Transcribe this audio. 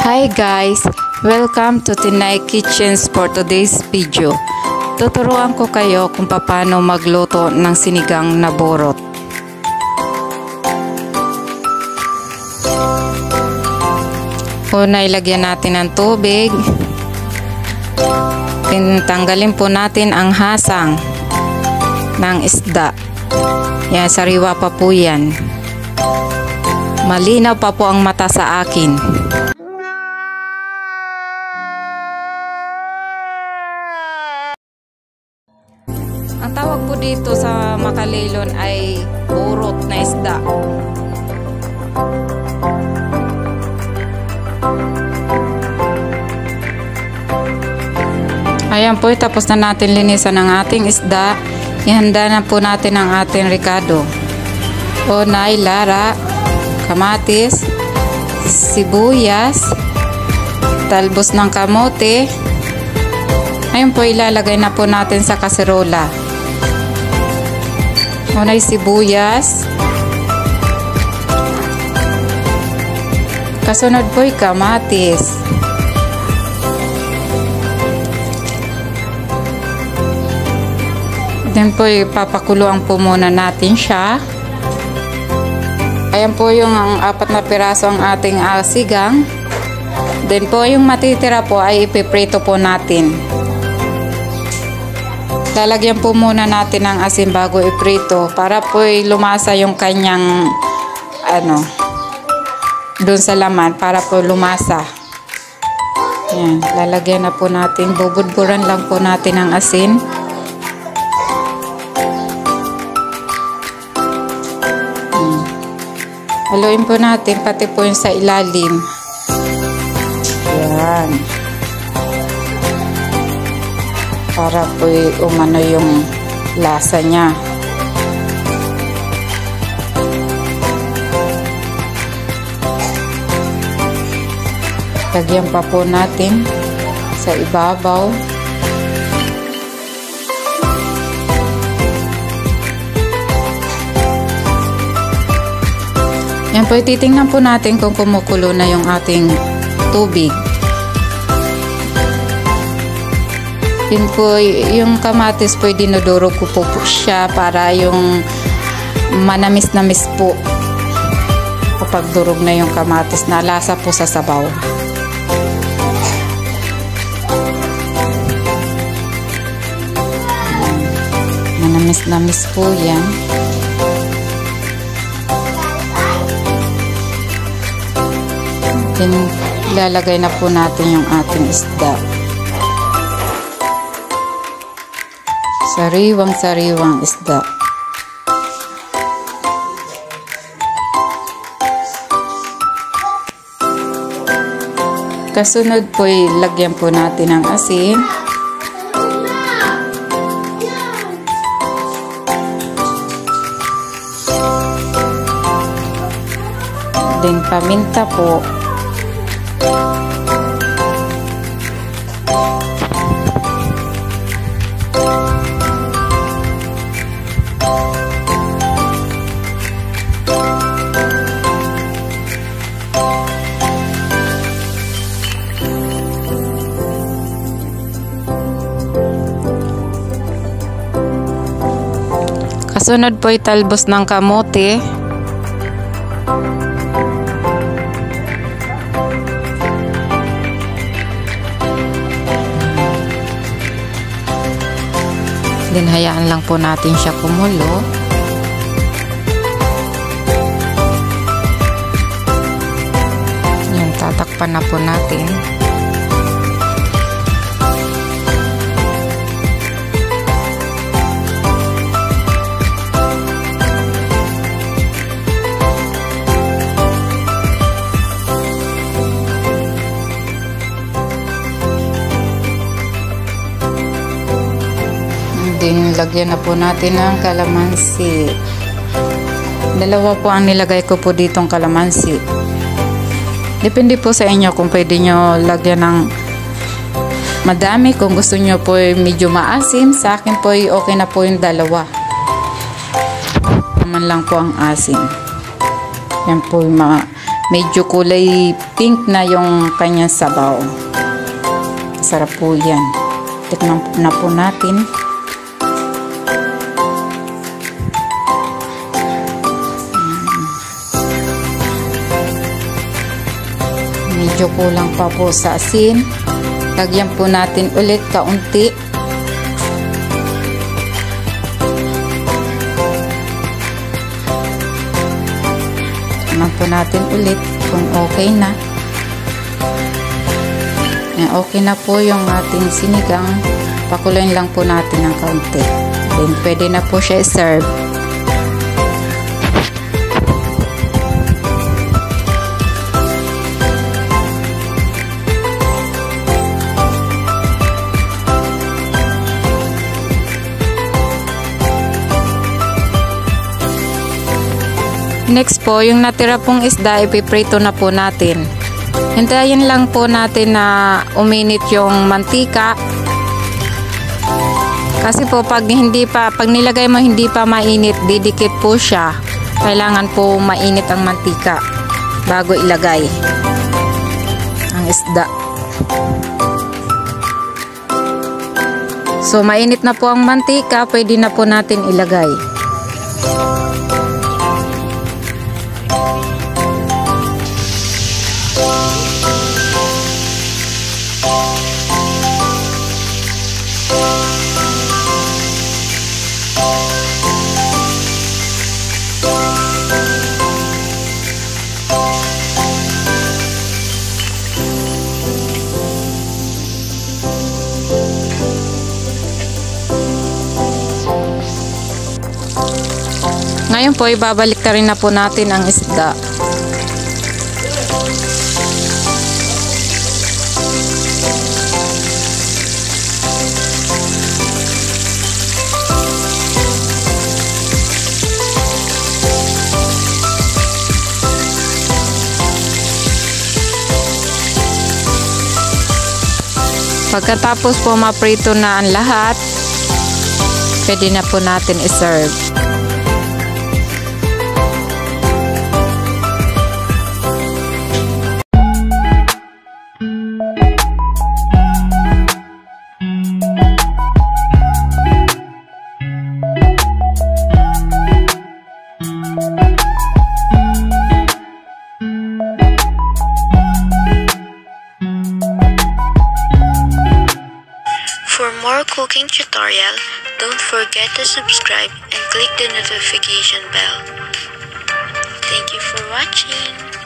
Hi guys! Welcome to Tinay Kitchens for today's video. Tuturuan ko kayo kung paano magluto ng sinigang na borot. Una, ilagyan natin ng tubig. Tanggalin po natin ang hasang ng isda. Yan, sariwa pa po yan. Malinaw pa po ang mata sa akin. Ang tawag po dito sa Makalaylon ay borot na isda. Ayan po, tapos na natin linisan ang ating isda. Ihanda na po natin ang ating ricado. Unay, lara, kamatis, sibuyas, talbos ng kamote. Ayun po, ilalagay na po natin sa kaserola. Unay, sibuyas. Kasunod po ay kamatis. Then po, ipapakuluan po muna natin siya. Ayan po yung apat na piraso ang ating sigang. Then po, yung matitira po ay ipiprito po natin. Lalagyan po muna natin ng asin bago iprito para po lumasa yung kanyang doon sa laman, para po lumasa. Ayan, lalagyan na po natin, bubudburan lang po natin ang asin. Haluin po natin pati po yung sa ilalim. Ayan. Para po umano yung lasa niya. Lagyan pa po natin sa ibabaw. Yan po, titingnan po natin kung kumukulo na yung ating tubig. Yun po, yung kamatis po, dinudurog ko po siya para yung manamis-namis po kapag durog na yung kamatis, na lasa po sa sabaw. Manamis-namis po yan. Then, ilalagay na po natin yung ating isda. Sariwang isda. Kasunod po, lagyan po natin ng asin. Then, paminta po. Kasunod po ay talbos ng kamote. Then, hayaan lang po natin siya kumulo. Yan, tatakpan na po natin. Then, lagyan na po natin ng kalamansi. Dalawa po ang nilagay ko po ditong kalamansi. Depende po sa inyo kung pwede nyo lagyan ng madami. Kung gusto nyo po medyo maasim, sa akin po okay na po yung dalawa. Naman lang po ang asim. Yan po yung medyo kulay pink na yung kanyang sabaw. Sarap po yan. Tikman na po natin. Medyo kulang pa po sa asin. Lagyan po natin ulit kaunti. Tikman po natin ulit kung okay na. Okay na po yung ating sinigang. Pakuluin lang po natin ng kaunti. Then pwede na po siya i-serve. Next po, yung natira pong isda, ipiprito na po natin. Hintayin lang po natin na uminit yung mantika. Kasi po pag nilagay mo hindi pa mainit, didikit po siya. Kailangan po mainit ang mantika bago ilagay ang isda. So mainit na po ang mantika, pwede na po natin ilagay. Ngayon po, ibabalik na rin na po natin ang isda. Pagkatapos po maprito na ang lahat, pwede na po natin i-serve. For more cooking tutorial, don't forget to subscribe and click the notification bell. Thank you for watching.